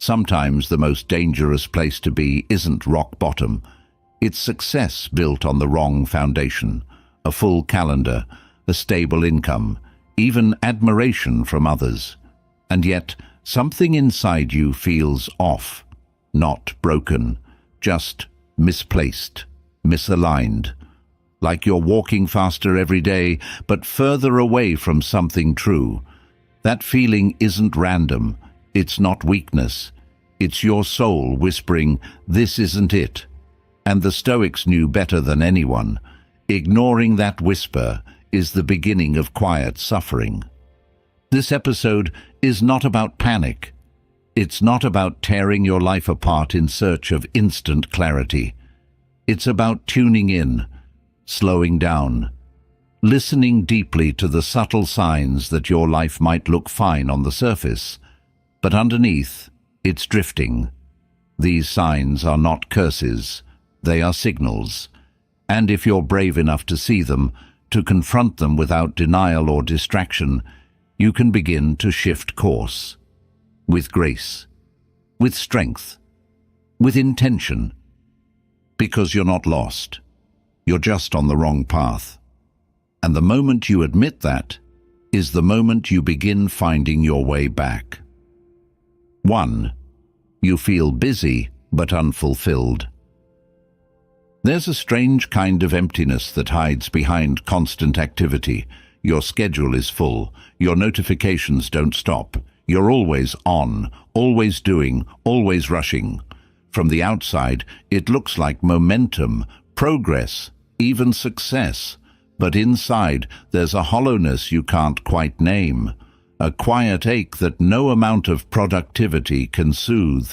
Sometimes the most dangerous place to be isn't rock bottom. It's success built on the wrong foundation. A full calendar, a stable income, even admiration from others. And yet, something inside you feels off, not broken, just misplaced, misaligned. Like you're walking faster every day, but further away from something true. That feeling isn't random. It's not weakness. It's your soul whispering, "This isn't it." And the Stoics knew better than anyone. Ignoring that whisper is the beginning of quiet suffering. This episode is not about panic. It's not about tearing your life apart in search of instant clarity. It's about tuning in, slowing down, listening deeply to the subtle signs that your life might look fine on the surface, but underneath, it's drifting. These signs are not curses, they are signals. And if you're brave enough to see them, to confront them without denial or distraction, you can begin to shift course. With grace, with strength, with intention. Because you're not lost. You're just on the wrong path. And the moment you admit that is the moment you begin finding your way back. 1. You feel busy but unfulfilled. There's a strange kind of emptiness that hides behind constant activity. Your schedule is full, your notifications don't stop, you're always on, always doing, always rushing. From the outside, it looks like momentum, progress, even success. But inside, there's a hollowness you can't quite name, a quiet ache that no amount of productivity can soothe.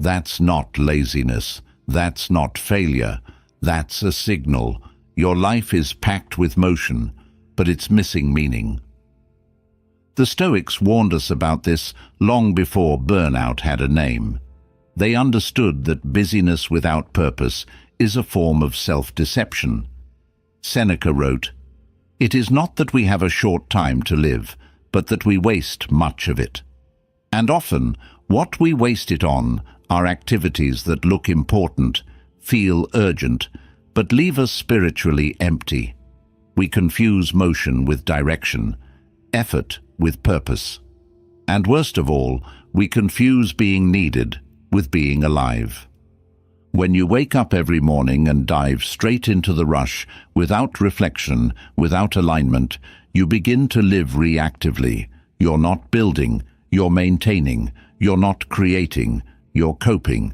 That's not laziness, that's not failure, that's a signal. Your life is packed with motion, but it's missing meaning. The Stoics warned us about this long before burnout had a name. They understood that busyness without purpose is a form of self-deception. Seneca wrote, "It is not that we have a short time to live, but that we waste much of it." And often, what we waste it on are activities that look important, feel urgent, but leave us spiritually empty. We confuse motion with direction, effort with purpose. And worst of all, we confuse being needed with being alive. When you wake up every morning and dive straight into the rush, without reflection, without alignment, you begin to live reactively. You're not building, you're maintaining, you're not creating, you're coping.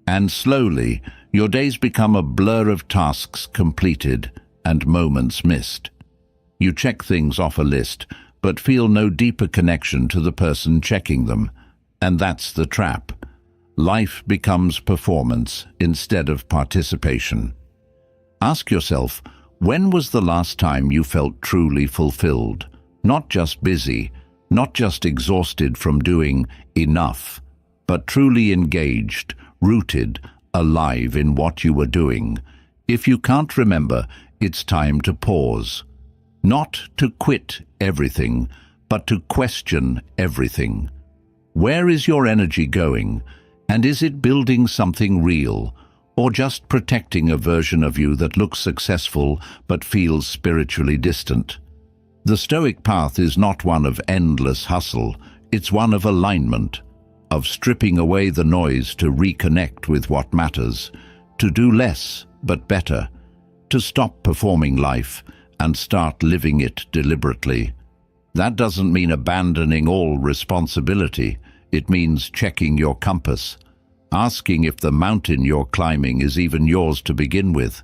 And slowly, your days become a blur of tasks completed and moments missed. You check things off a list, but feel no deeper connection to the person checking them. And that's the trap. Life becomes performance instead of participation. Ask yourself, when was the last time you felt truly fulfilled? Not just busy, not just exhausted from doing enough, but truly engaged, rooted, alive in what you were doing. If you can't remember, it's time to pause. Not to quit everything, but to question everything. Where is your energy going? And is it building something real, or just protecting a version of you that looks successful but feels spiritually distant? The Stoic path is not one of endless hustle, it's one of alignment, of stripping away the noise to reconnect with what matters, to do less but better, to stop performing life and start living it deliberately. That doesn't mean abandoning all responsibility. It means checking your compass, asking if the mountain you're climbing is even yours to begin with.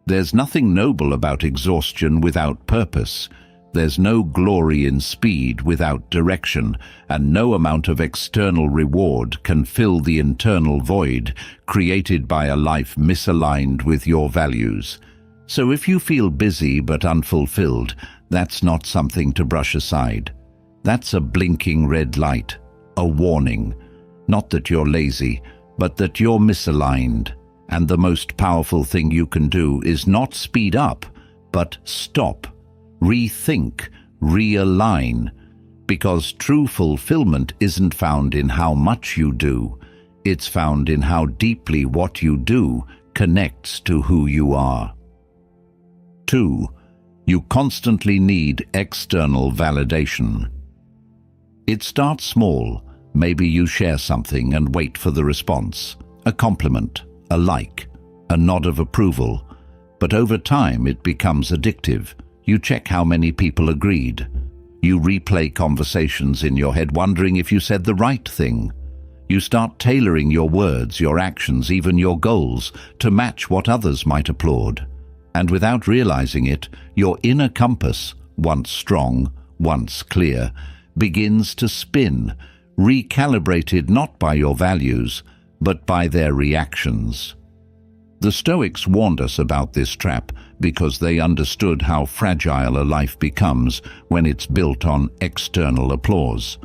There's nothing noble about exhaustion without purpose. There's no glory in speed without direction, and no amount of external reward can fill the internal void created by a life misaligned with your values. So if you feel busy but unfulfilled, that's not something to brush aside. That's a blinking red light. A warning, not that you're lazy, but that you're misaligned. And the most powerful thing you can do is not speed up, but stop, rethink, realign. Because true fulfillment isn't found in how much you do, it's found in how deeply what you do connects to who you are. 2. You constantly need external validation. It starts small. Maybe you share something and wait for the response, a compliment, a like, a nod of approval. But over time it becomes addictive. You check how many people agreed. You replay conversations in your head wondering if you said the right thing. You start tailoring your words, your actions, even your goals to match what others might applaud. And without realizing it, your inner compass, once strong, once clear, begins to spin, recalibrated not by your values, but by their reactions. The Stoics warned us about this trap because they understood how fragile a life becomes when it's built on external applause.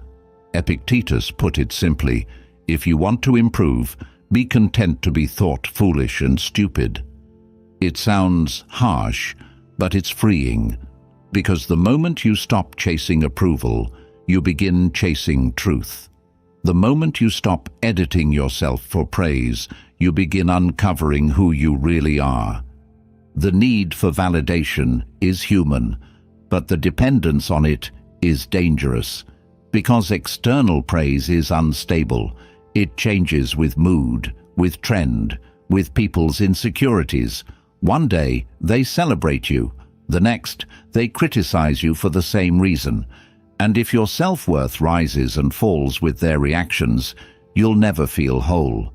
Epictetus put it simply, if you want to improve, be content to be thought foolish and stupid. It sounds harsh, but it's freeing, because the moment you stop chasing approval, you begin chasing truth. The moment you stop editing yourself for praise, you begin uncovering who you really are. The need for validation is human, but the dependence on it is dangerous. Because external praise is unstable, it changes with mood, with trend, with people's insecurities. One day, they celebrate you. The next, they criticize you for the same reason. And if your self-worth rises and falls with their reactions, you'll never feel whole.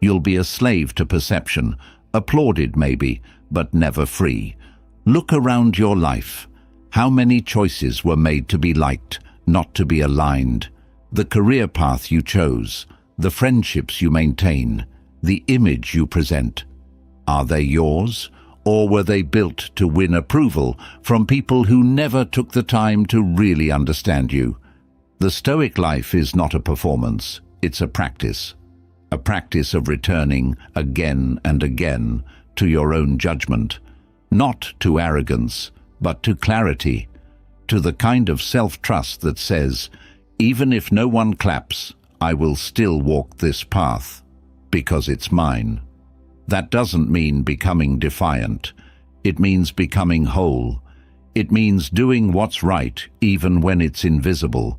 You'll be a slave to perception, applauded maybe, but never free. Look around your life. How many choices were made to be liked, not to be aligned? The career path you chose, the friendships you maintain, the image you present. Are they yours, or were they built to win approval from people who never took the time to really understand you? The Stoic life is not a performance, it's a practice of returning again and again to your own judgment, not to arrogance, but to clarity, to the kind of self-trust that says, even if no one claps, I will still walk this path, because it's mine. That doesn't mean becoming defiant. It means becoming whole. It means doing what's right even when it's invisible.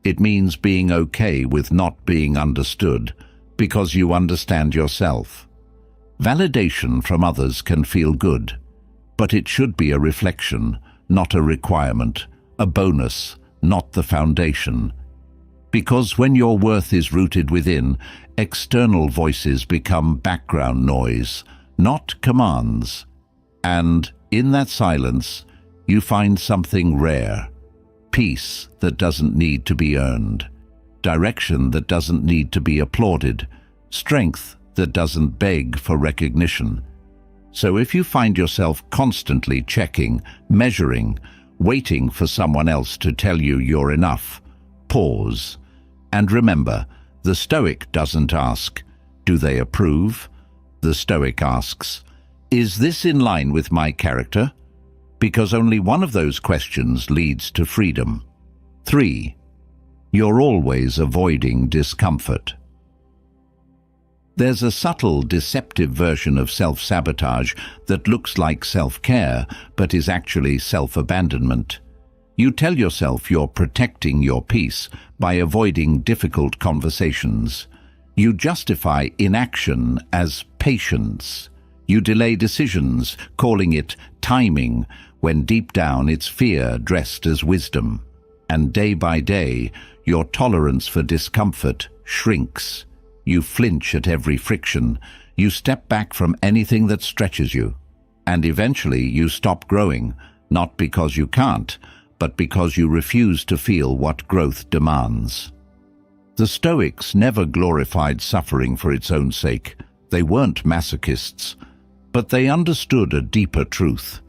It means being okay with not being understood, because you understand yourself. Validation from others can feel good, but it should be a reflection, not a requirement, a bonus, not the foundation. Because when your worth is rooted within, external voices become background noise, not commands. And in that silence, you find something rare. Peace that doesn't need to be earned. Direction that doesn't need to be applauded. Strength that doesn't beg for recognition. So if you find yourself constantly checking, measuring, waiting for someone else to tell you you're enough, pause. And remember, the Stoic doesn't ask, do they approve? The Stoic asks, is this in line with my character? Because only one of those questions leads to freedom. 3. You're always avoiding discomfort. There's a subtle, deceptive version of self-sabotage that looks like self-care, but is actually self-abandonment. You tell yourself you're protecting your peace by avoiding difficult conversations. You justify inaction as patience. You delay decisions, calling it timing, when deep down it's fear dressed as wisdom. And day by day, your tolerance for discomfort shrinks. You flinch at every friction. You step back from anything that stretches you. And eventually you stop growing, not because you can't, but because you refuse to feel what growth demands. The Stoics never glorified suffering for its own sake. They weren't masochists, but they understood a deeper truth.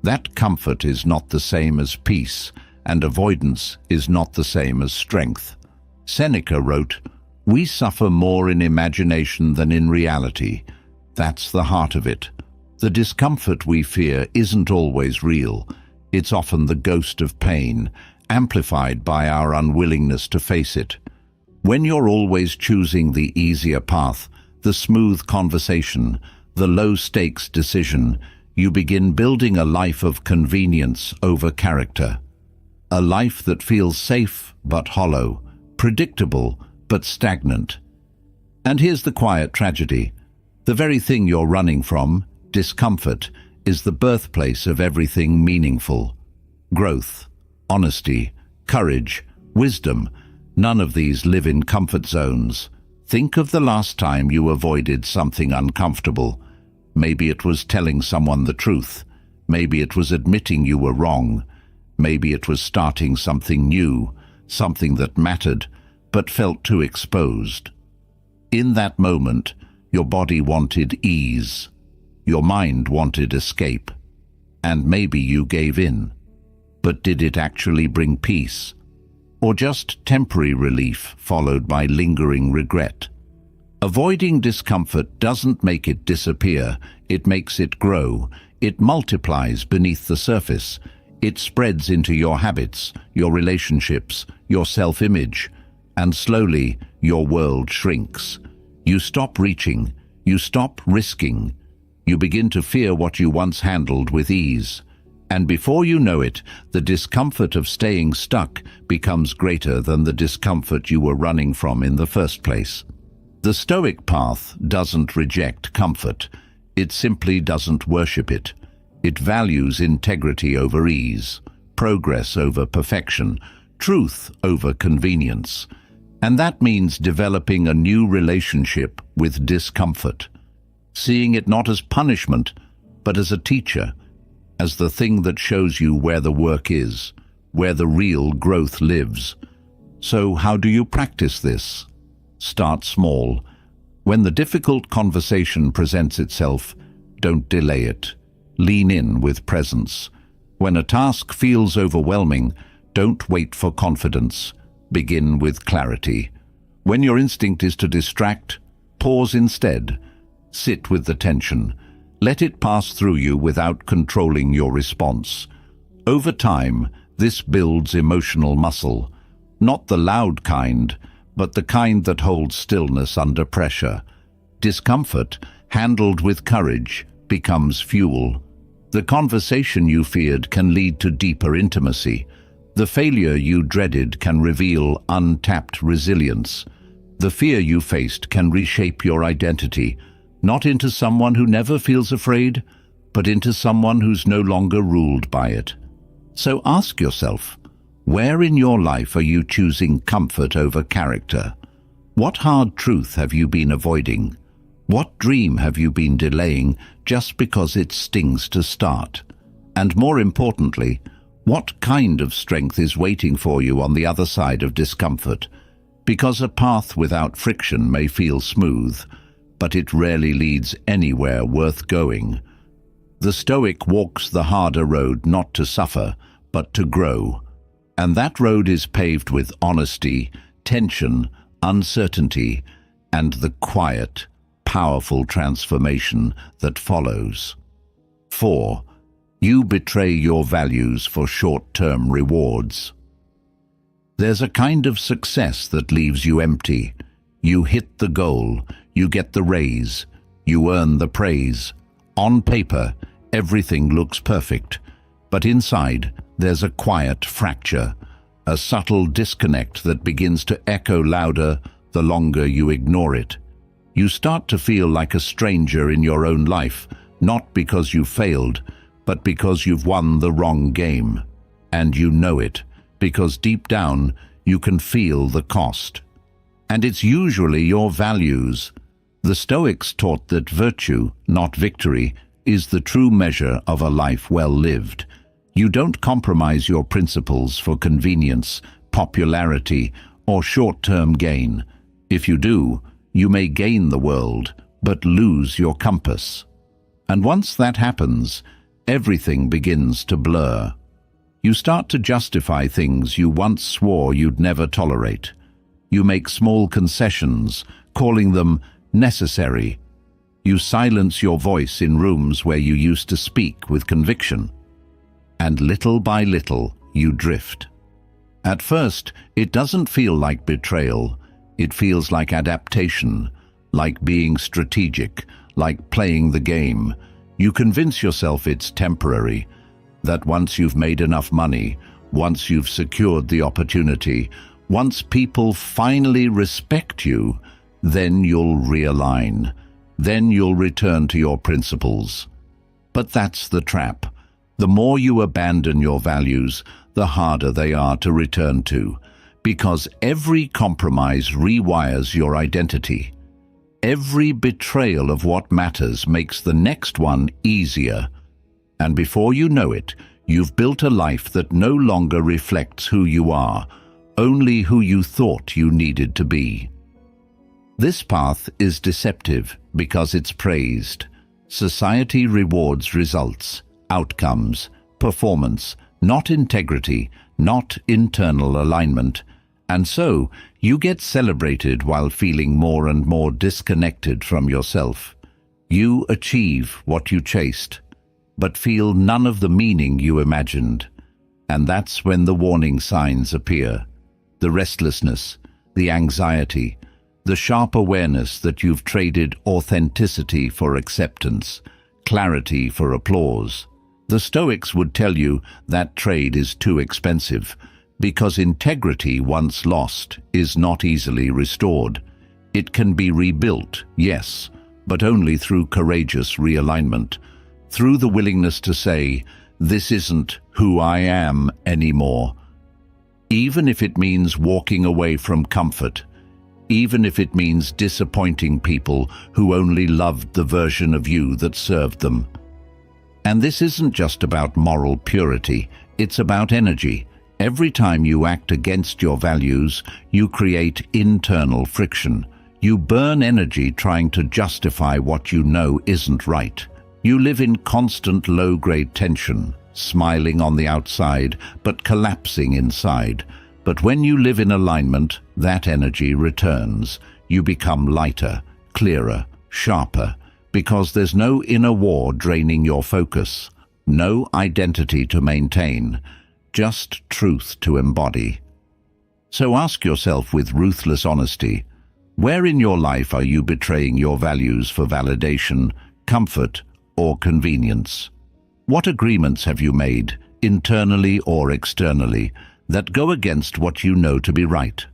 That comfort is not the same as peace, and avoidance is not the same as strength. Seneca wrote, "We suffer more in imagination than in reality." That's the heart of it. The discomfort we fear isn't always real. It's often the ghost of pain, amplified by our unwillingness to face it. When you're always choosing the easier path, the smooth conversation, the low-stakes decision, you begin building a life of convenience over character. A life that feels safe but hollow, predictable but stagnant. And here's the quiet tragedy. The very thing you're running from, discomfort, is the birthplace of everything meaningful. Growth, honesty, courage, wisdom, none of these live in comfort zones. Think of the last time you avoided something uncomfortable. Maybe it was telling someone the truth. Maybe it was admitting you were wrong. Maybe it was starting something new, something that mattered, but felt too exposed. In that moment, your body wanted ease. Your mind wanted escape. And maybe you gave in. But did it actually bring peace? Or just temporary relief followed by lingering regret? Avoiding discomfort doesn't make it disappear, it makes it grow. It multiplies beneath the surface. It spreads into your habits, your relationships, your self-image, and slowly your world shrinks. You stop reaching, you stop risking, you begin to fear what you once handled with ease. And before you know it, the discomfort of staying stuck becomes greater than the discomfort you were running from in the first place. The Stoic path doesn't reject comfort. It simply doesn't worship it. It values integrity over ease, progress over perfection, truth over convenience. And that means developing a new relationship with discomfort, seeing it not as punishment, but as a teacher, as the thing that shows you where the work is, where the real growth lives. So how do you practice this? Start small. When the difficult conversation presents itself, don't delay it. Lean in with presence. When a task feels overwhelming, don't wait for confidence. Begin with clarity. When your instinct is to distract, pause instead. Sit with the tension. Let it pass through you without controlling your response. Over time, this builds emotional muscle. Not the loud kind, but the kind that holds stillness under pressure. Discomfort, handled with courage, becomes fuel. The conversation you feared can lead to deeper intimacy. The failure you dreaded can reveal untapped resilience. The fear you faced can reshape your identity, not into someone who never feels afraid, but into someone who's no longer ruled by it. So ask yourself, where in your life are you choosing comfort over character? What hard truth have you been avoiding? What dream have you been delaying just because it stings to start? And more importantly, what kind of strength is waiting for you on the other side of discomfort? Because a path without friction may feel smooth, but it rarely leads anywhere worth going. The Stoic walks the harder road not to suffer, but to grow. And that road is paved with honesty, tension, uncertainty, and the quiet, powerful transformation that follows. 4. You betray your values for short-term rewards. There's a kind of success that leaves you empty. You hit the goal, you get the raise, you earn the praise. On paper, everything looks perfect, but inside, there's a quiet fracture, a subtle disconnect that begins to echo louder the longer you ignore it. You start to feel like a stranger in your own life, not because you failed, but because you've won the wrong game. And you know it, because deep down you can feel the cost. And it's usually your values. The Stoics taught that virtue, not victory, is the true measure of a life well lived. You don't compromise your principles for convenience, popularity, or short-term gain. If you do, you may gain the world, but lose your compass. And once that happens, everything begins to blur. You start to justify things you once swore you'd never tolerate. You make small concessions, calling them necessary. You silence your voice in rooms where you used to speak with conviction. And little by little, you drift. At first, it doesn't feel like betrayal. It feels like adaptation, like being strategic, like playing the game. You convince yourself it's temporary, that once you've made enough money, once you've secured the opportunity, once people finally respect you, then you'll realign. Then you'll return to your principles. But that's the trap. The more you abandon your values, the harder they are to return to, because every compromise rewires your identity. Every betrayal of what matters makes the next one easier. And before you know it, you've built a life that no longer reflects who you are, only who you thought you needed to be. This path is deceptive because it's praised. Society rewards results, outcomes, performance, not integrity, not internal alignment. And so, you get celebrated while feeling more and more disconnected from yourself. You achieve what you chased, but feel none of the meaning you imagined. And that's when the warning signs appear. The restlessness, the anxiety, the sharp awareness that you've traded authenticity for acceptance, clarity for applause. The Stoics would tell you that trade is too expensive, because integrity once lost is not easily restored. It can be rebuilt, yes, but only through courageous realignment, through the willingness to say, "This isn't who I am anymore." Even if it means walking away from comfort, even if it means disappointing people who only loved the version of you that served them. And this isn't just about moral purity, it's about energy. Every time you act against your values, you create internal friction. You burn energy trying to justify what you know isn't right. You live in constant low-grade tension, smiling on the outside, but collapsing inside. But when you live in alignment, that energy returns. You become lighter, clearer, sharper, because there's no inner war draining your focus, no identity to maintain, just truth to embody. So ask yourself with ruthless honesty, where in your life are you betraying your values for validation, comfort, or convenience? What agreements have you made, internally or externally, that go against what you know to be right?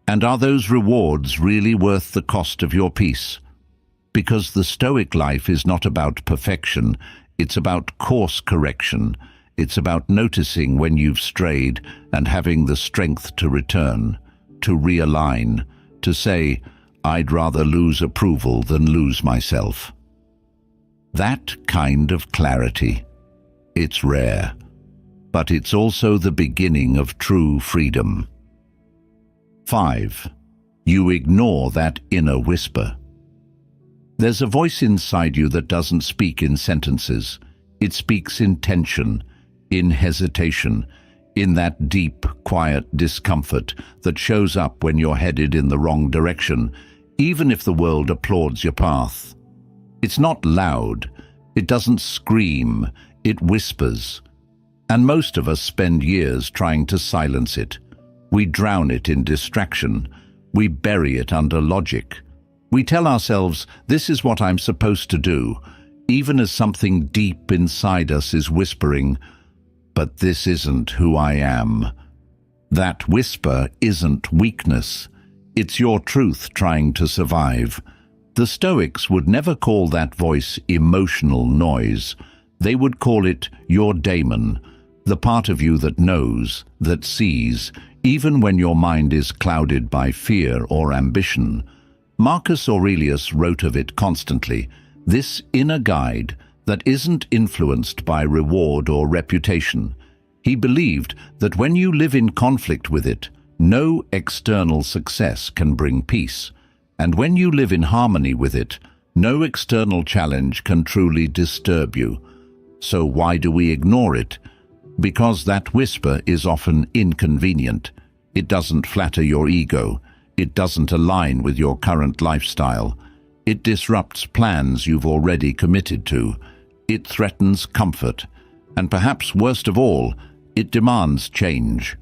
And are those rewards really worth the cost of your peace? Because the Stoic life is not about perfection, it's about course correction. It's about noticing when you've strayed and having the strength to return, to realign, to say, "I'd rather lose approval than lose myself." That kind of clarity, it's rare, but it's also the beginning of true freedom. 5. You ignore that inner whisper. There's a voice inside you that doesn't speak in sentences. It speaks in tension, in hesitation, in that deep, quiet discomfort that shows up when you're headed in the wrong direction, even if the world applauds your path. It's not loud, it doesn't scream, it whispers. And most of us spend years trying to silence it. We drown it in distraction. We bury it under logic. We tell ourselves, "This is what I'm supposed to do," even as something deep inside us is whispering, "But this isn't who I am." That whisper isn't weakness. It's your truth trying to survive. The Stoics would never call that voice emotional noise. They would call it your daemon, the part of you that knows, that sees, even when your mind is clouded by fear or ambition. Marcus Aurelius wrote of it constantly, this inner guide that isn't influenced by reward or reputation. He believed that when you live in conflict with it, no external success can bring peace. And when you live in harmony with it, no external challenge can truly disturb you. So why do we ignore it? Because that whisper is often inconvenient. It doesn't flatter your ego. It doesn't align with your current lifestyle. It disrupts plans you've already committed to. It threatens comfort. And perhaps worst of all, it demands change.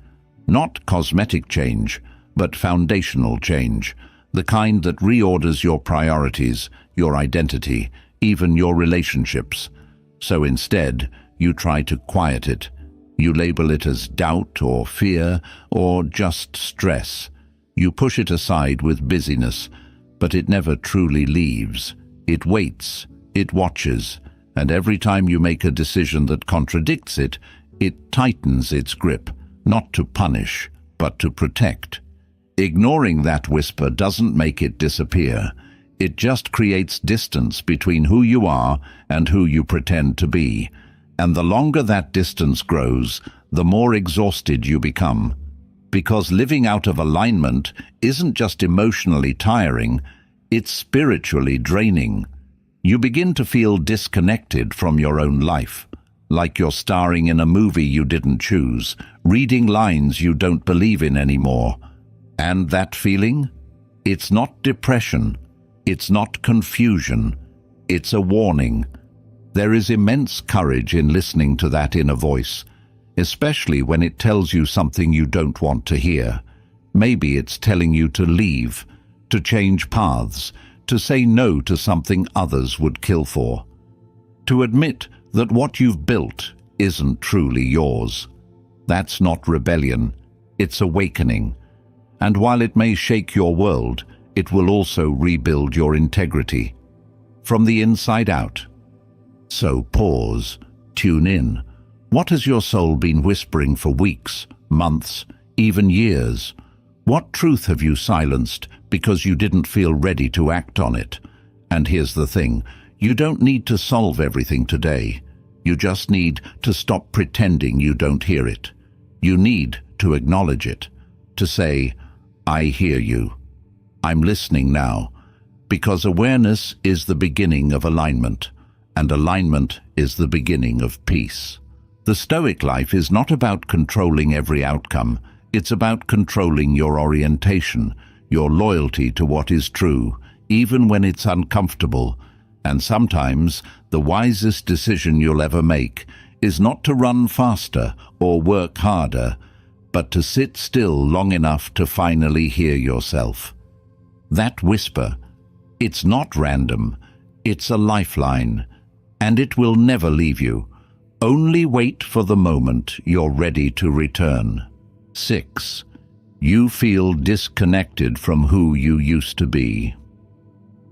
Not cosmetic change, but foundational change, the kind that reorders your priorities, your identity, even your relationships. So instead, you try to quiet it. You label it as doubt or fear or just stress. You push it aside with busyness, but it never truly leaves. It waits, it watches, and every time you make a decision that contradicts it, it tightens its grip, not to punish, but to protect. Ignoring that whisper doesn't make it disappear. It just creates distance between who you are and who you pretend to be. And the longer that distance grows, the more exhausted you become. Because living out of alignment isn't just emotionally tiring, it's spiritually draining. You begin to feel disconnected from your own life, like you're starring in a movie you didn't choose, reading lines you don't believe in anymore. And that feeling? It's not depression. It's not confusion. It's a warning. There is immense courage in listening to that inner voice, especially when it tells you something you don't want to hear. Maybe it's telling you to leave, to change paths, to say no to something others would kill for. To admit that what you've built isn't truly yours. That's not rebellion. It's awakening. And while it may shake your world, it will also rebuild your integrity from the inside out. So pause, tune in. What has your soul been whispering for weeks, months, even years? What truth have you silenced because you didn't feel ready to act on it? And here's the thing, you don't need to solve everything today. You just need to stop pretending you don't hear it. You need to acknowledge it, to say, I hear you. I'm listening now, because awareness is the beginning of alignment, and alignment is the beginning of peace. The Stoic life is not about controlling every outcome. It's about controlling your orientation, your loyalty to what is true, even when it's uncomfortable. And sometimes the wisest decision you'll ever make is not to run faster or work harder, but to sit still long enough to finally hear yourself. That whisper, it's not random, it's a lifeline, and it will never leave you. Only wait for the moment you're ready to return. 6. You feel disconnected from who you used to be.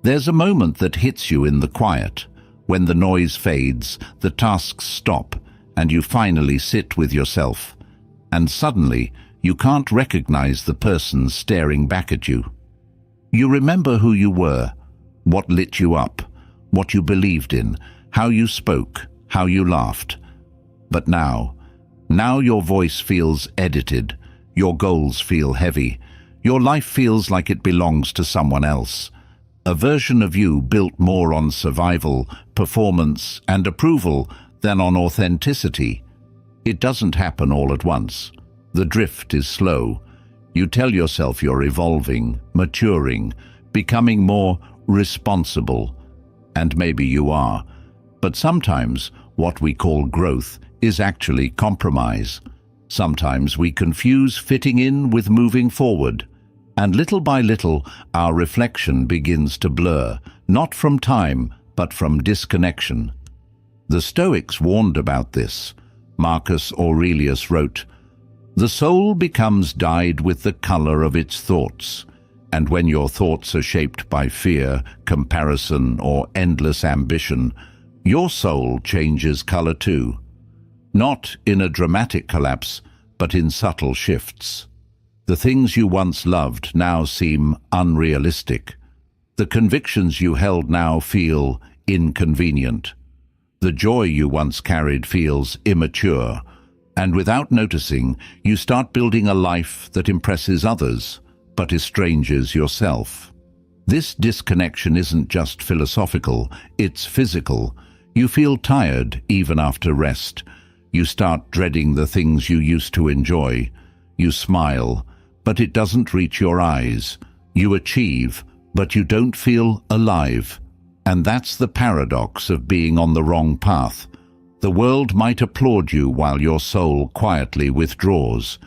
There's a moment that hits you in the quiet, when the noise fades, the tasks stop, and you finally sit with yourself. And suddenly, you can't recognize the person staring back at you. You remember who you were, what lit you up, what you believed in, how you spoke, how you laughed. But now your voice feels edited, your goals feel heavy, your life feels like it belongs to someone else. A version of you built more on survival, performance, and approval than on authenticity. It doesn't happen all at once. The drift is slow. You tell yourself you're evolving, maturing, becoming more responsible. And maybe you are. But sometimes what we call growth is actually compromise. Sometimes we confuse fitting in with moving forward. And little by little, our reflection begins to blur, not from time, but from disconnection. The Stoics warned about this. Marcus Aurelius wrote, "The soul becomes dyed with the color of its thoughts, and when your thoughts are shaped by fear, comparison, or endless ambition, your soul changes color too. Not in a dramatic collapse, but in subtle shifts. The things you once loved now seem unrealistic. The convictions you held now feel inconvenient. The joy you once carried feels immature, and without noticing, you start building a life that impresses others, but estranges yourself. This disconnection isn't just philosophical, it's physical. You feel tired even after rest. You start dreading the things you used to enjoy. You smile, but it doesn't reach your eyes. You achieve, but you don't feel alive. And that's the paradox of being on the wrong path. The world might applaud you while your soul quietly withdraws.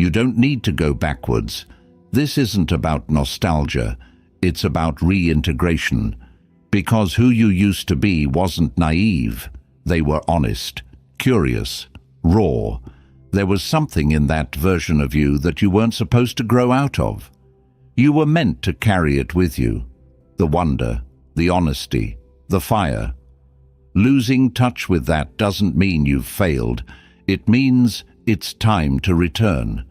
You don't need to go backwards. This isn't about nostalgia, it's about reintegration. Because who you used to be wasn't naive. They were honest, curious, raw. There was something in that version of you that you weren't supposed to grow out of. You were meant to carry it with you. The wonder, the honesty, the fire. Losing touch with that doesn't mean you've failed. It means it's time to return.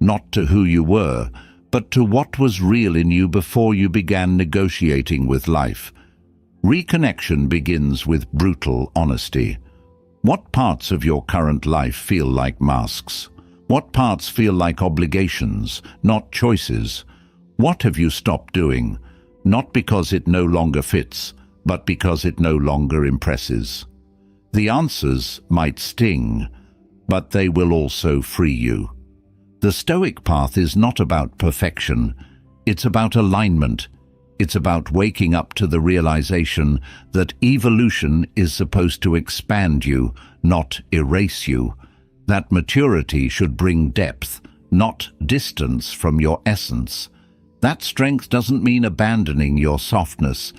Not to who you were, but to what was real in you before you began negotiating with life. Reconnection begins with brutal honesty. What parts of your current life feel like masks? What parts feel like obligations, not choices? What have you stopped doing? Not because it no longer fits, but because it no longer impresses. The answers might sting, but they will also free you. The Stoic path is not about perfection. It's about alignment. It's about waking up to the realization that evolution is supposed to expand you, not erase you. That maturity should bring depth, not distance from your essence. That strength doesn't mean abandoning your softness,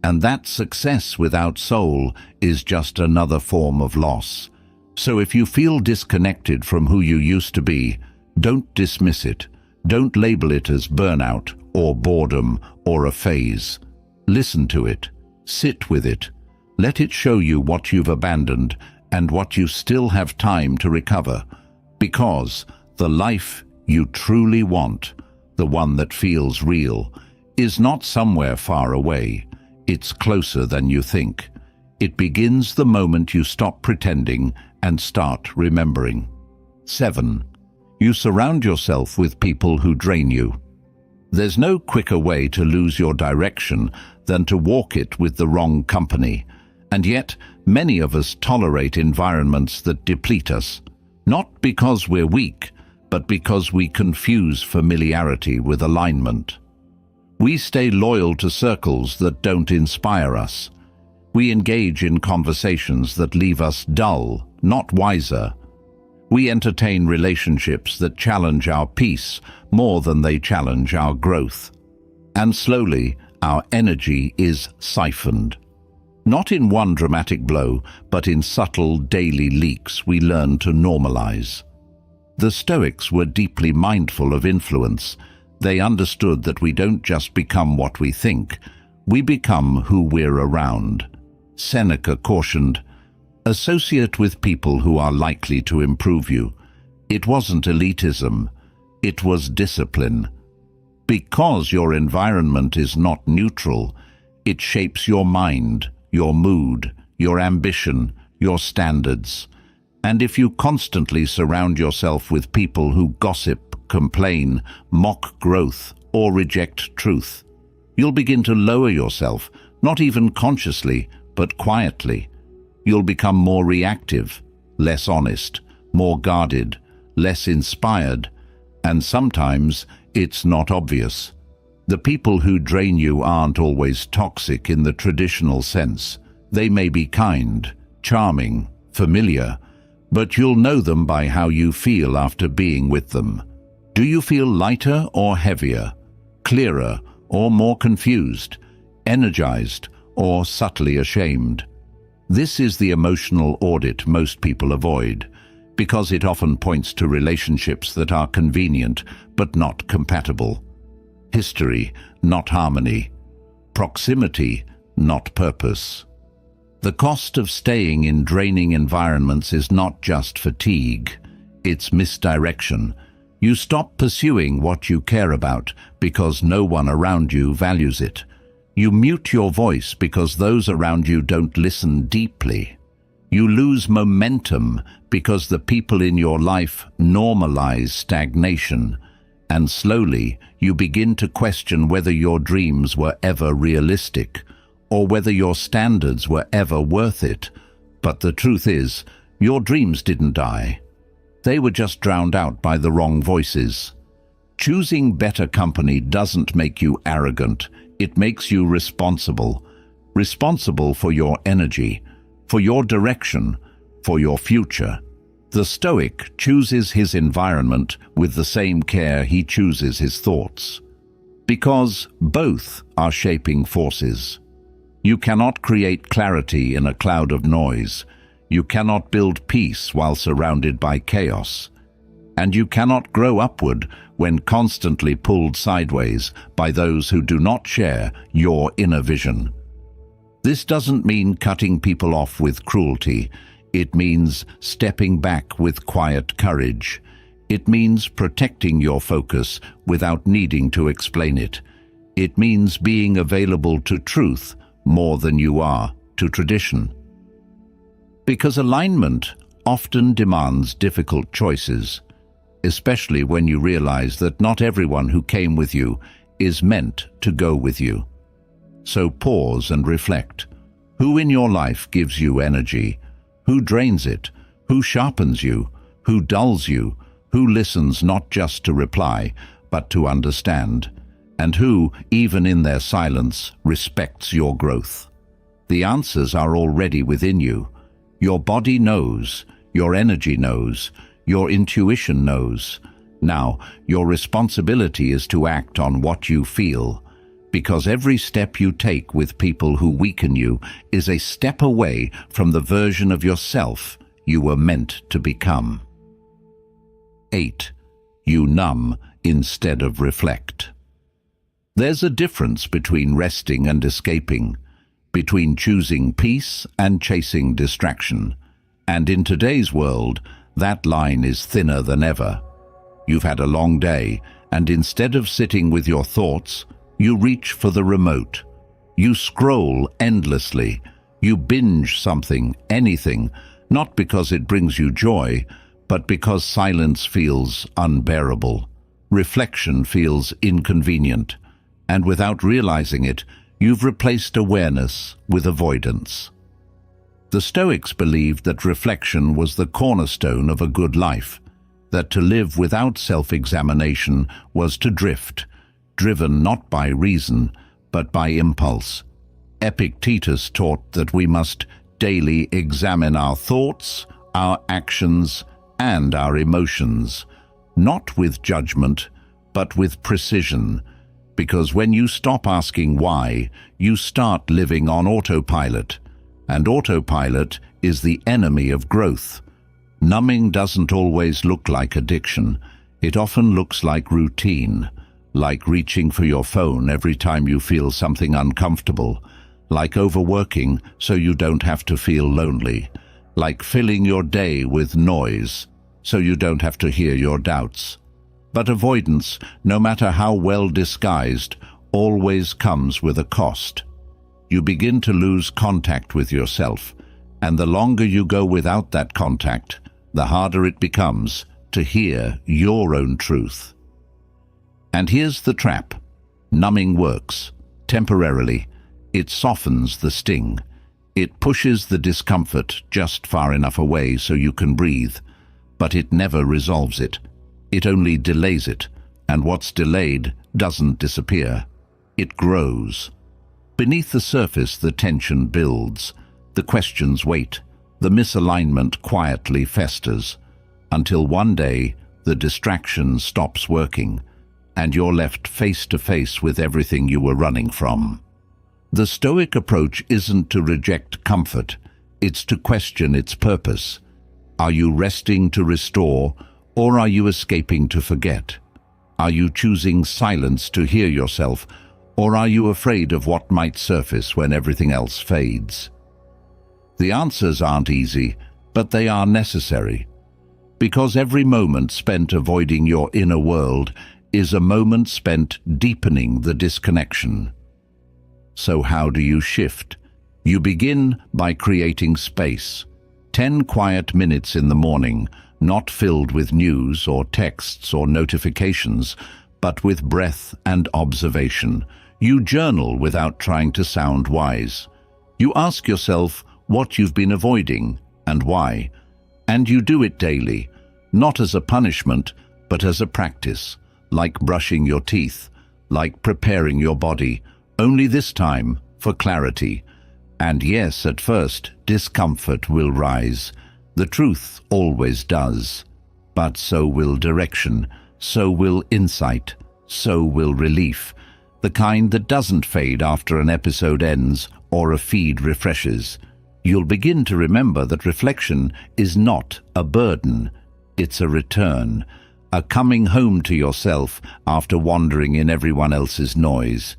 and that success without soul is just another form of loss. So if you feel disconnected from who you used to be, don't dismiss it. Don't label it as burnout or boredom or a phase. Listen to it. Sit with it. Let it show you what you've abandoned and what you still have time to recover. Because the life you truly want, the one that feels real, is not somewhere far away. It's closer than you think. It begins the moment you stop pretending and start remembering. 7. You surround yourself with people who drain you. There's no quicker way to lose your direction than to walk it with the wrong company. And yet, many of us tolerate environments that deplete us, not because we're weak, but because we confuse familiarity with alignment. We stay loyal to circles that don't inspire us. We engage in conversations that leave us dull, not wiser. We entertain relationships that challenge our peace more than they challenge our growth. And slowly, our energy is siphoned. Not in one dramatic blow, but in subtle daily leaks we learn to normalize. The Stoics were deeply mindful of influence. They understood that we don't just become what we think, we become who we're around. Seneca cautioned, "Associate with people who are likely to improve you." It wasn't elitism, it was discipline. Because your environment is not neutral, it shapes your mind, your mood, your ambition, your standards. And if you constantly surround yourself with people who gossip, complain, mock growth, or reject truth, you'll begin to lower yourself, not even consciously, but quietly. You'll become more reactive, less honest, more guarded, less inspired, and sometimes it's not obvious. The people who drain you aren't always toxic in the traditional sense. They may be kind, charming, familiar, but you'll know them by how you feel after being with them. Do you feel lighter or heavier, clearer or more confused, energized or subtly ashamed? This is the emotional audit most people avoid, because it often points to relationships that are convenient but not compatible. History, not harmony. Proximity, not purpose. The cost of staying in draining environments is not just fatigue, it's misdirection. You stop pursuing what you care about because no one around you values it. You mute your voice because those around you don't listen deeply. You lose momentum because the people in your life normalize stagnation. And slowly, you begin to question whether your dreams were ever realistic, or whether your standards were ever worth it. But the truth is, your dreams didn't die. They were just drowned out by the wrong voices. Choosing better company doesn't make you arrogant. It makes you responsible. Responsible for your energy, for your direction, for your future. The Stoic chooses his environment with the same care he chooses his thoughts, because both are shaping forces. You cannot create clarity in a cloud of noise. You cannot build peace while surrounded by chaos. And you cannot grow upward when constantly pulled sideways by those who do not share your inner vision. This doesn't mean cutting people off with cruelty. It means stepping back with quiet courage. It means protecting your focus without needing to explain it. It means being available to truth more than you are to tradition. Because alignment often demands difficult choices, especially when you realize that not everyone who came with you is meant to go with you. So pause and reflect. Who in your life gives you energy? Who drains it? Who sharpens you? Who dulls you? Who listens not just to reply, but to understand? And who, even in their silence, respects your growth? The answers are already within you. Your body knows, your energy knows, your intuition knows. Now, your responsibility is to act on what you feel, because every step you take with people who weaken you is a step away from the version of yourself you were meant to become. 8. You numb instead of reflect. There's a difference between resting and escaping, between choosing peace and chasing distraction. And in today's world, that line is thinner than ever. You've had a long day, and instead of sitting with your thoughts, you reach for the remote. You scroll endlessly. You binge something, anything, not because it brings you joy, but because silence feels unbearable. Reflection feels inconvenient. And without realizing it, you've replaced awareness with avoidance. The Stoics believed that reflection was the cornerstone of a good life, that to live without self-examination was to drift, driven not by reason, but by impulse. Epictetus taught that we must daily examine our thoughts, our actions, and our emotions, not with judgment, but with precision, because when you stop asking why, you start living on autopilot, and autopilot is the enemy of growth. Numbing doesn't always look like addiction. It often looks like routine, like reaching for your phone every time you feel something uncomfortable, like overworking so you don't have to feel lonely, like filling your day with noise so you don't have to hear your doubts. But avoidance, no matter how well disguised, always comes with a cost. You begin to lose contact with yourself, and the longer you go without that contact, the harder it becomes to hear your own truth. And here's the trap. Numbing works. Temporarily. It softens the sting. It pushes the discomfort just far enough away so you can breathe. But it never resolves it. It only delays it. And what's delayed doesn't disappear. It grows. Beneath the surface, the tension builds. The questions wait. The misalignment quietly festers. Until one day, the distraction stops working, and you're left face to face with everything you were running from. The Stoic approach isn't to reject comfort, it's to question its purpose. Are you resting to restore, or are you escaping to forget? Are you choosing silence to hear yourself, or are you afraid of what might surface when everything else fades? The answers aren't easy, but they are necessary. Because every moment spent avoiding your inner world is a moment spent deepening the disconnection. So how do you shift? You begin by creating space. 10 quiet minutes in the morning, not filled with news or texts or notifications, but with breath and observation. You journal without trying to sound wise. You ask yourself what you've been avoiding and why. And you do it daily, not as a punishment, but as a practice, like brushing your teeth, like preparing your body, only this time for clarity. And yes, at first, discomfort will rise. The truth always does, but so will direction, so will insight, so will relief, the kind that doesn't fade after an episode ends or a feed refreshes. You'll begin to remember that reflection is not a burden, it's a return, a coming home to yourself after wandering in everyone else's noise.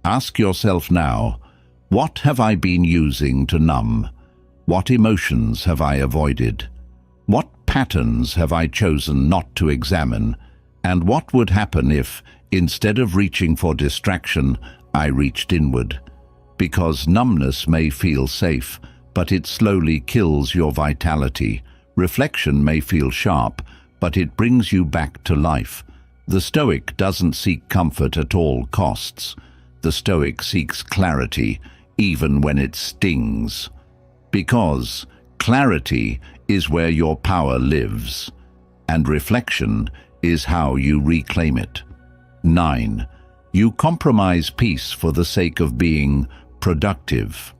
Ask yourself now, what have I been using to numb? What emotions have I avoided? What patterns have I chosen not to examine? And what would happen if, instead of reaching for distraction, I reached inward? Because numbness may feel safe, but it slowly kills your vitality. Reflection may feel sharp, but it brings you back to life. The Stoic doesn't seek comfort at all costs. The Stoic seeks clarity, even when it stings. Because clarity is where your power lives, and reflection is how you reclaim it. 9. You compromise peace for the sake of being productive.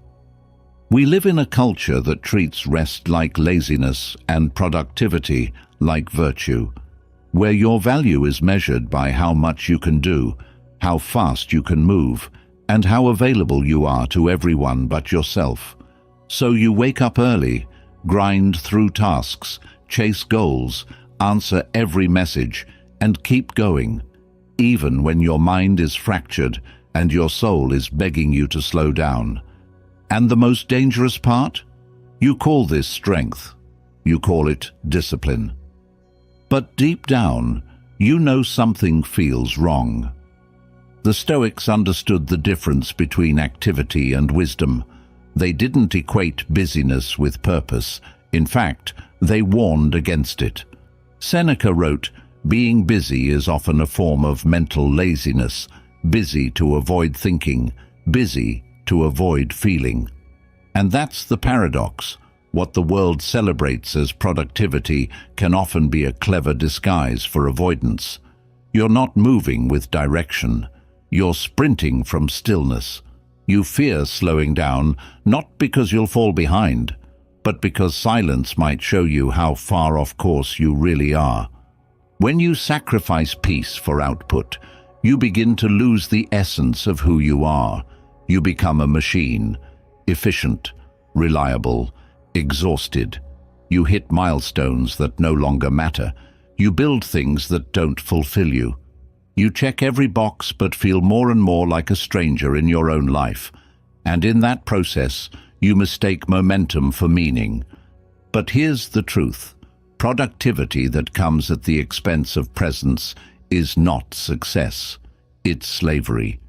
We live in a culture that treats rest like laziness and productivity like virtue, where your value is measured by how much you can do, how fast you can move, and how available you are to everyone but yourself. So you wake up early, grind through tasks, chase goals, answer every message, and keep going, even when your mind is fractured and your soul is begging you to slow down. And the most dangerous part? You call this strength. You call it discipline. But deep down, you know something feels wrong. The Stoics understood the difference between activity and wisdom. They didn't equate busyness with purpose. In fact, they warned against it. Seneca wrote, "Being busy is often a form of mental laziness, busy to avoid thinking, busy to avoid feeling." And that's the paradox. What the world celebrates as productivity can often be a clever disguise for avoidance. You're not moving with direction. You're sprinting from stillness. You fear slowing down, not because you'll fall behind, but because silence might show you how far off course you really are. When you sacrifice peace for output, you begin to lose the essence of who you are. You become a machine, efficient, reliable, exhausted. You hit milestones that no longer matter. You build things that don't fulfill you. You check every box but feel more and more like a stranger in your own life. And in that process, you mistake momentum for meaning. But here's the truth. Productivity that comes at the expense of presence is not success. It's slavery.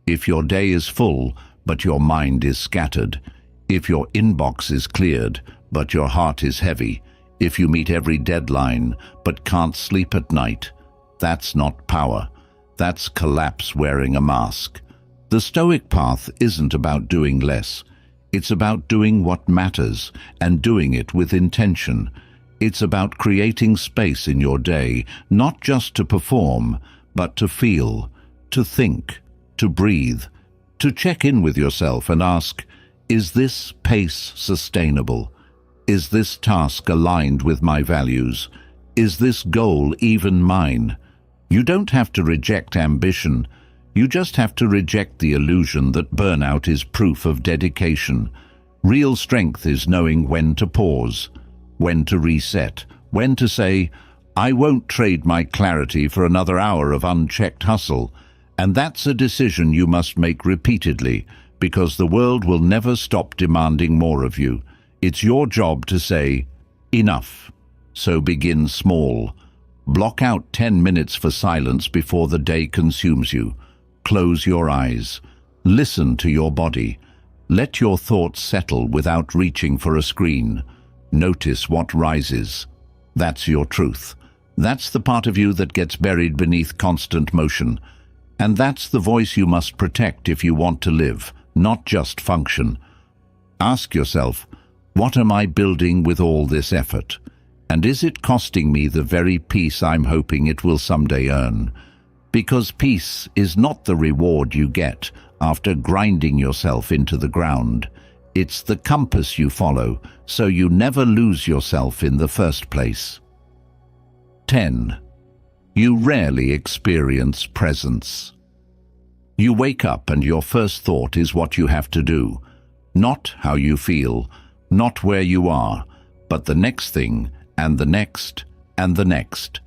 If your day is full, but your mind is scattered, if your inbox is cleared, but your heart is heavy, if you meet every deadline, but can't sleep at night, that's not power. That's collapse wearing a mask. The Stoic path isn't about doing less. It's about doing what matters and doing it with intention. It's about creating space in your day, not just to perform, but to feel, to think, to breathe, to check in with yourself and ask, is this pace sustainable? Is this task aligned with my values? Is this goal even mine? You don't have to reject ambition. You just have to reject the illusion that burnout is proof of dedication. Real strength is knowing when to pause, when to reset, when to say, I won't trade my clarity for another hour of unchecked hustle. And that's a decision you must make repeatedly, because the world will never stop demanding more of you. It's your job to say, enough. So begin small. Block out 10 minutes for silence before the day consumes you. Close your eyes. Listen to your body. Let your thoughts settle without reaching for a screen. Notice what rises. That's your truth. That's the part of you that gets buried beneath constant motion. And that's the voice you must protect if you want to live, not just function. Ask yourself, what am I building with all this effort? And is it costing me the very peace I'm hoping it will someday earn? Because peace is not the reward you get after grinding yourself into the ground. It's the compass you follow, so you never lose yourself in the first place. 10. You rarely experience presence. You wake up and your first thought is what you have to do, not how you feel, not where you are, but the next thing, and the next, and the next.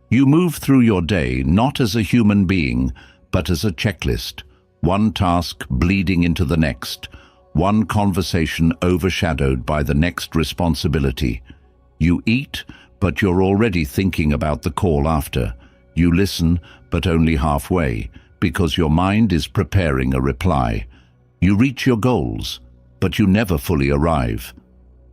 You move through your day not as a human being, but as a checklist, one task bleeding into the next, one conversation overshadowed by the next responsibility. You eat, but you're already thinking about the call after. You listen, but only halfway, because your mind is preparing a reply. You reach your goals, but you never fully arrive.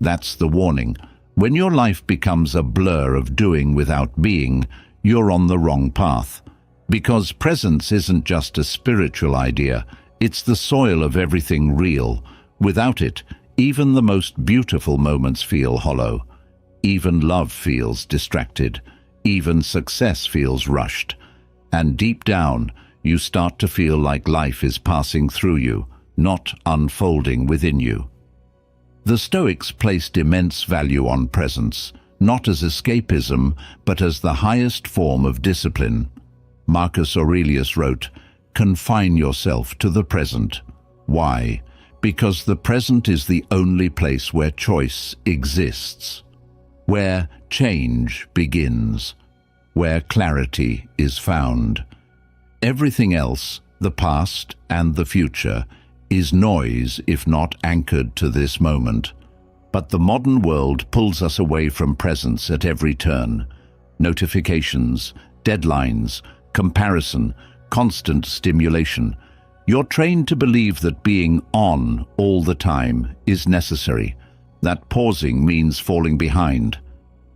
That's the warning. When your life becomes a blur of doing without being, you're on the wrong path. Because presence isn't just a spiritual idea, it's the soil of everything real. Without it, even the most beautiful moments feel hollow. Even love feels distracted. Even success feels rushed. And deep down, you start to feel like life is passing through you, not unfolding within you. The Stoics placed immense value on presence, not as escapism, but as the highest form of discipline. Marcus Aurelius wrote, "Confine yourself to the present." Why? Because the present is the only place where choice exists, where change begins, where clarity is found. Everything else, the past and the future, is noise if not anchored to this moment. But the modern world pulls us away from presence at every turn. Notifications, deadlines, comparison, constant stimulation. You're trained to believe that being on all the time is necessary, that pausing means falling behind.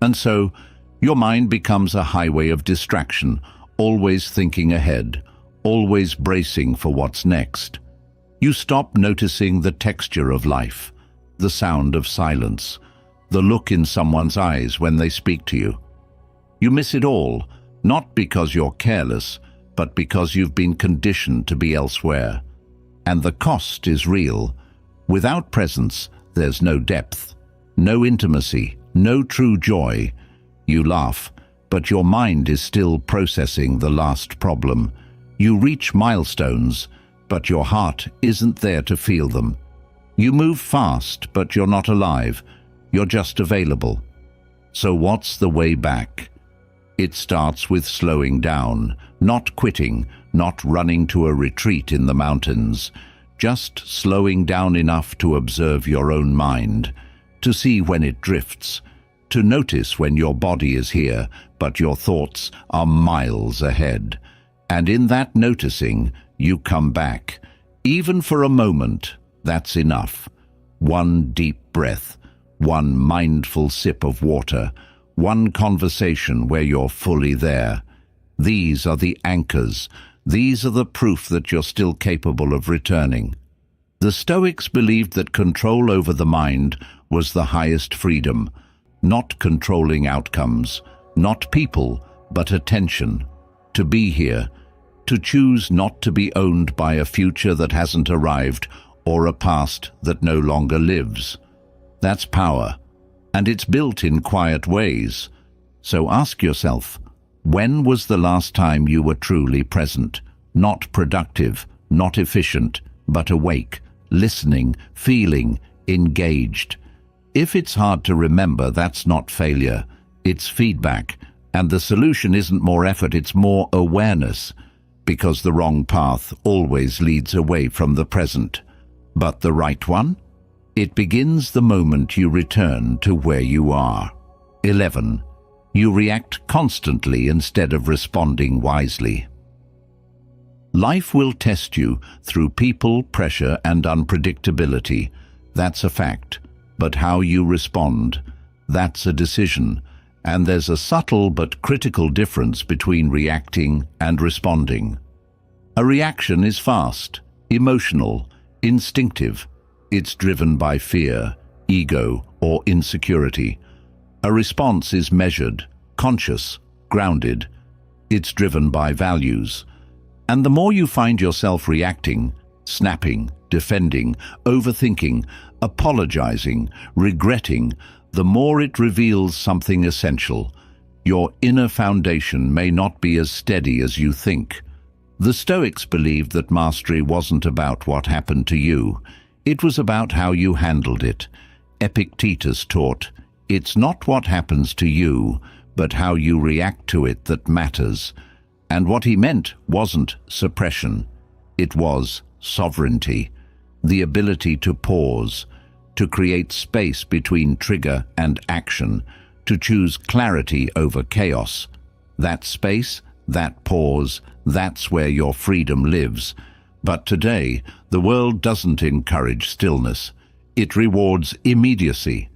And so, your mind becomes a highway of distraction, always thinking ahead, always bracing for what's next. You stop noticing the texture of life, the sound of silence, the look in someone's eyes when they speak to you. You miss it all, not because you're careless, but because you've been conditioned to be elsewhere. And the cost is real. Without presence, there's no depth, no intimacy, no true joy. You laugh, but your mind is still processing the last problem. You reach milestones, but your heart isn't there to feel them. You move fast, but you're not alive. You're just available. So what's the way back? It starts with slowing down, not quitting, not running to a retreat in the mountains, just slowing down enough to observe your own mind, to see when it drifts, to notice when your body is here, but your thoughts are miles ahead. And in that noticing, you come back. Even for a moment, that's enough. One deep breath, one mindful sip of water, one conversation where you're fully there. These are the anchors. These are the proof that you're still capable of returning. The Stoics believed that control over the mind was the highest freedom, not controlling outcomes, not people, but attention. To be here, to choose not to be owned by a future that hasn't arrived or a past that no longer lives. That's power, and it's built in quiet ways. So ask yourself, when was the last time you were truly present? Not productive, not efficient, but awake, listening, feeling, engaged. If it's hard to remember, that's not failure, it's feedback. And the solution isn't more effort, it's more awareness. Because the wrong path always leads away from the present. But the right one? It begins the moment you return to where you are. 11. You react constantly instead of responding wisely. Life will test you through people, pressure, and unpredictability. That's a fact. But how you respond, that's a decision. And there's a subtle but critical difference between reacting and responding. A reaction is fast, emotional, instinctive. It's driven by fear, ego, or insecurity. A response is measured, conscious, grounded. It's driven by values. And the more you find yourself reacting, snapping, defending, overthinking, apologizing, regretting, the more it reveals something essential. Your inner foundation may not be as steady as you think. The Stoics believed that mastery wasn't about what happened to you. It was about how you handled it. Epictetus taught, "It's not what happens to you, but how you react to it that matters." And what he meant wasn't suppression. It was sovereignty, the ability to pause, to create space between trigger and action, to choose clarity over chaos. That space, that pause, that's where your freedom lives. But today, the world doesn't encourage stillness. It rewards immediacy.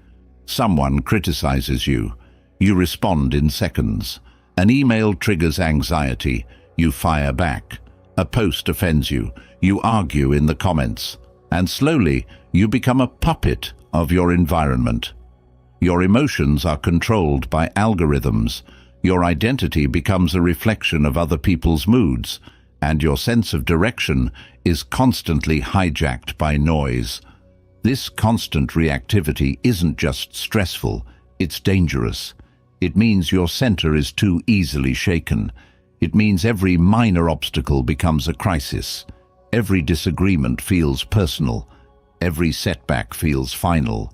Someone criticizes you. You respond in seconds. An email triggers anxiety. You fire back. A post offends you. You argue in the comments. And slowly, you become a puppet of your environment. Your emotions are controlled by algorithms. Your identity becomes a reflection of other people's moods, and your sense of direction is constantly hijacked by noise. This constant reactivity isn't just stressful, it's dangerous. It means your center is too easily shaken. It means every minor obstacle becomes a crisis. Every disagreement feels personal. Every setback feels final.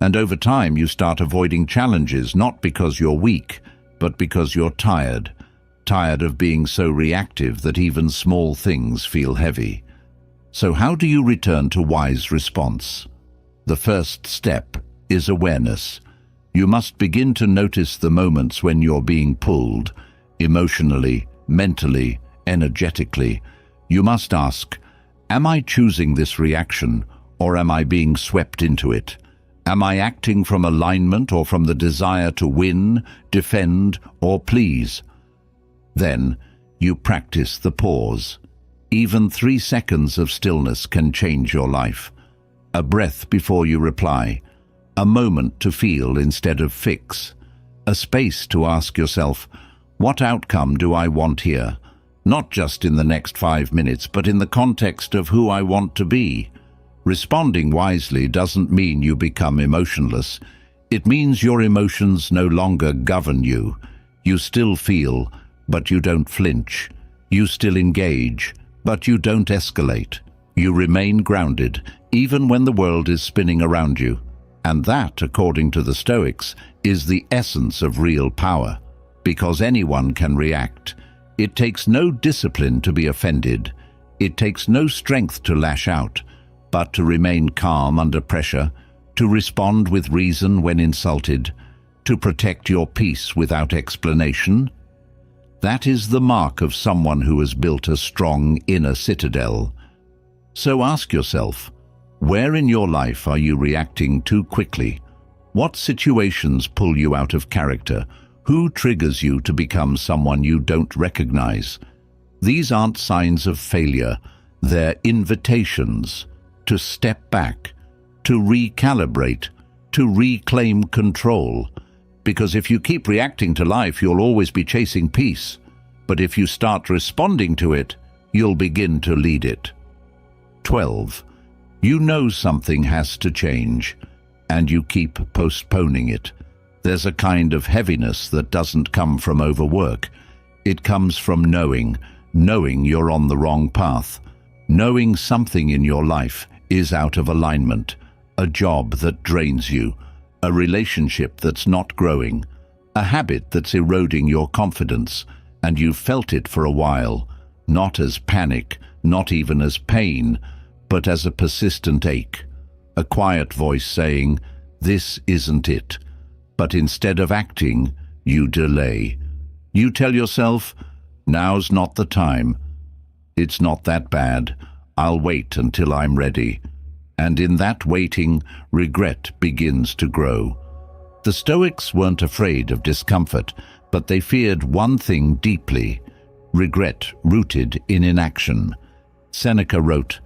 And over time you start avoiding challenges, not because you're weak, but because you're tired. Tired of being so reactive that even small things feel heavy. So how do you return to wise response? The first step is awareness. You must begin to notice the moments when you're being pulled, emotionally, mentally, energetically. You must ask, am I choosing this reaction, or am I being swept into it? Am I acting from alignment or from the desire to win, defend, or please? Then, you practice the pause. Even 3 seconds of stillness can change your life. A breath before you reply. A moment to feel instead of fix. A space to ask yourself, what outcome do I want here? Not just in the next 5 minutes, but in the context of who I want to be. Responding wisely doesn't mean you become emotionless. It means your emotions no longer govern you. You still feel, but you don't flinch. You still engage, but you don't escalate. You remain grounded, even when the world is spinning around you. And that, according to the Stoics, is the essence of real power. Because anyone can react. It takes no discipline to be offended. It takes no strength to lash out, but to remain calm under pressure, to respond with reason when insulted, to protect your peace without explanation. That is the mark of someone who has built a strong inner citadel. So ask yourself, where in your life are you reacting too quickly? What situations pull you out of character? Who triggers you to become someone you don't recognize? These aren't signs of failure, they're invitations to step back, to recalibrate, to reclaim control. Because if you keep reacting to life, you'll always be chasing peace. But if you start responding to it, you'll begin to lead it. 12. You know something has to change, and you keep postponing it. There's a kind of heaviness that doesn't come from overwork. It comes from knowing you're on the wrong path, knowing something in your life is out of alignment, a job that drains you, a relationship that's not growing, a habit that's eroding your confidence, and you've felt it for a while, not as panic, not even as pain, but as a persistent ache, a quiet voice saying, "This isn't it." But instead of acting, you delay. You tell yourself, "Now's not the time. It's not that bad. I'll wait until I'm ready." And in that waiting, regret begins to grow. The Stoics weren't afraid of discomfort, but they feared one thing deeply: regret rooted in inaction. Seneca wrote,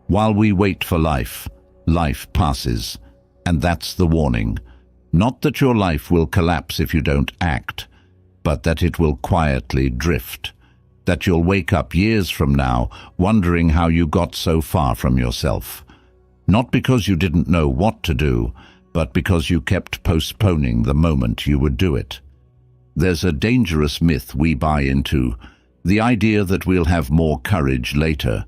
"While we wait for life, life passes." And that's the warning. Not that your life will collapse if you don't act, but that it will quietly drift. that you'll wake up years from now wondering how you got so far from yourself. Not because you didn't know what to do, but because you kept postponing the moment you would do it. There's a dangerous myth we buy into, the idea that we'll have more courage later,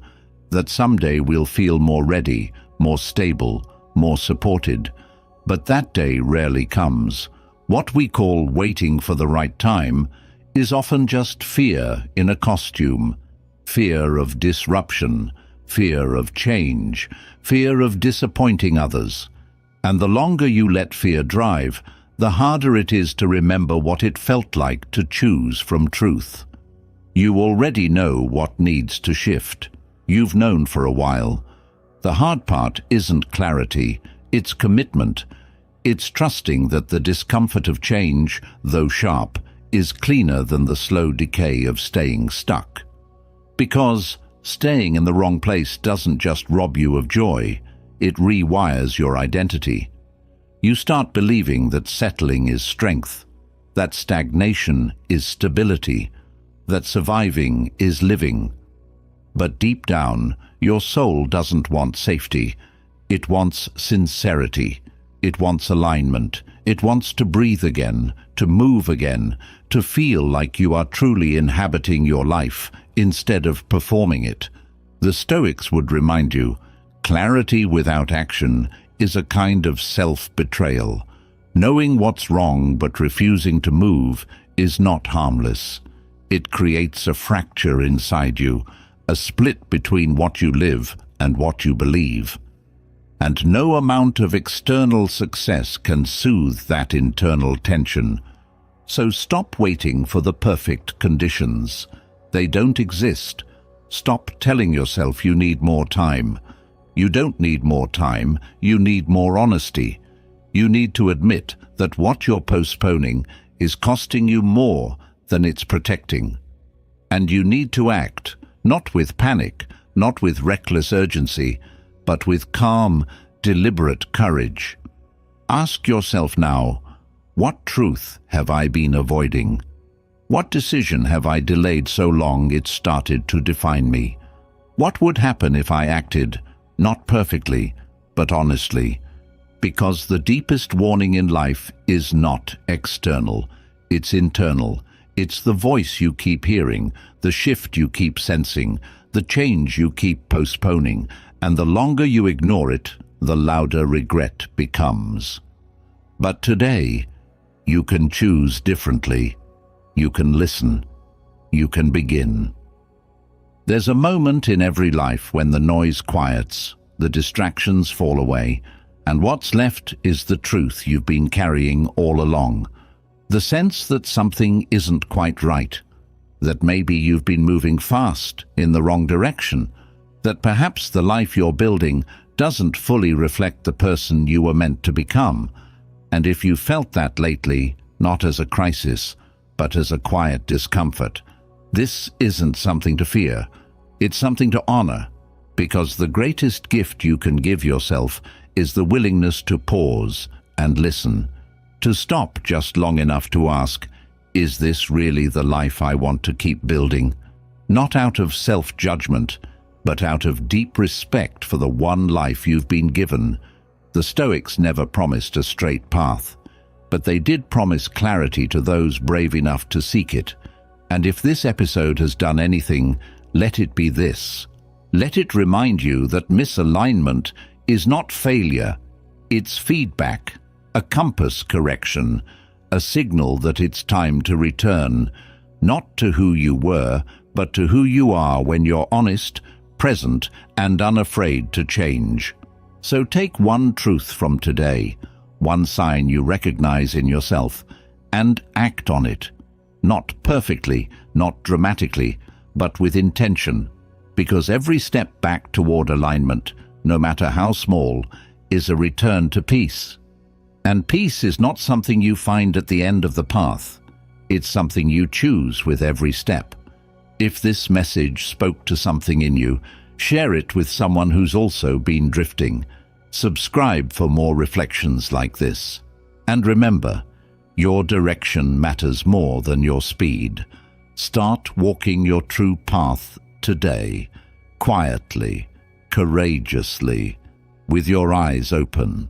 that someday we'll feel more ready, more stable, more supported. But that day rarely comes. What we call waiting for the right time is often just fear in a costume. Fear of disruption, fear of change, fear of disappointing others. And the longer you let fear drive, the harder it is to remember what it felt like to choose from truth. You already know what needs to shift. You've known for a while. The hard part isn't clarity, it's commitment. It's trusting that the discomfort of change, though sharp, is cleaner than the slow decay of staying stuck. Because staying in the wrong place doesn't just rob you of joy, it rewires your identity. You start believing that settling is strength, that stagnation is stability, that surviving is living. But deep down, your soul doesn't want safety. It wants sincerity. It wants alignment. It wants to breathe again, to move again, to feel like you are truly inhabiting your life instead of performing it. The Stoics would remind you, clarity without action is a kind of self-betrayal. Knowing what's wrong but refusing to move is not harmless. It creates a fracture inside you, a split between what you live and what you believe. And no amount of external success can soothe that internal tension. So stop waiting for the perfect conditions. They don't exist. Stop telling yourself you need more time. You don't need more time, you need more honesty. You need to admit that what you're postponing is costing you more than it's protecting. And you need to act, not with panic, not with reckless urgency, but with calm, deliberate courage. Ask yourself now, what truth have I been avoiding? What decision have I delayed so long it started to define me? What would happen if I acted, not perfectly, but honestly? Because the deepest warning in life is not external, it's internal. It's the voice you keep hearing, the shift you keep sensing, the change you keep postponing, and the longer you ignore it, the louder regret becomes. But today, you can choose differently. You can listen. You can begin. There's a moment in every life when the noise quiets, the distractions fall away, and what's left is the truth you've been carrying all along. The sense that something isn't quite right, that maybe you've been moving fast in the wrong direction, that perhaps the life you're building doesn't fully reflect the person you were meant to become. And if you felt that lately, not as a crisis, but as a quiet discomfort, this isn't something to fear. It's something to honor, because the greatest gift you can give yourself is the willingness to pause and listen, to stop just long enough to ask, is this really the life I want to keep building? Not out of self-judgment, but out of deep respect for the one life you've been given. The Stoics never promised a straight path, but they did promise clarity to those brave enough to seek it. And if this episode has done anything, let it be this. Let it remind you that misalignment is not failure, it's feedback, a compass correction, a signal that it's time to return, not to who you were, but to who you are when you're honest, present, and unafraid to change. So take one truth from today, one sign you recognize in yourself, and act on it. Not perfectly, not dramatically, but with intention, because every step back toward alignment, no matter how small, is a return to peace. And peace is not something you find at the end of the path. It's something you choose with every step. If this message spoke to something in you, share it with someone who's also been drifting. Subscribe for more reflections like this. And remember, your direction matters more than your speed. Start walking your true path today, quietly, courageously, with your eyes open.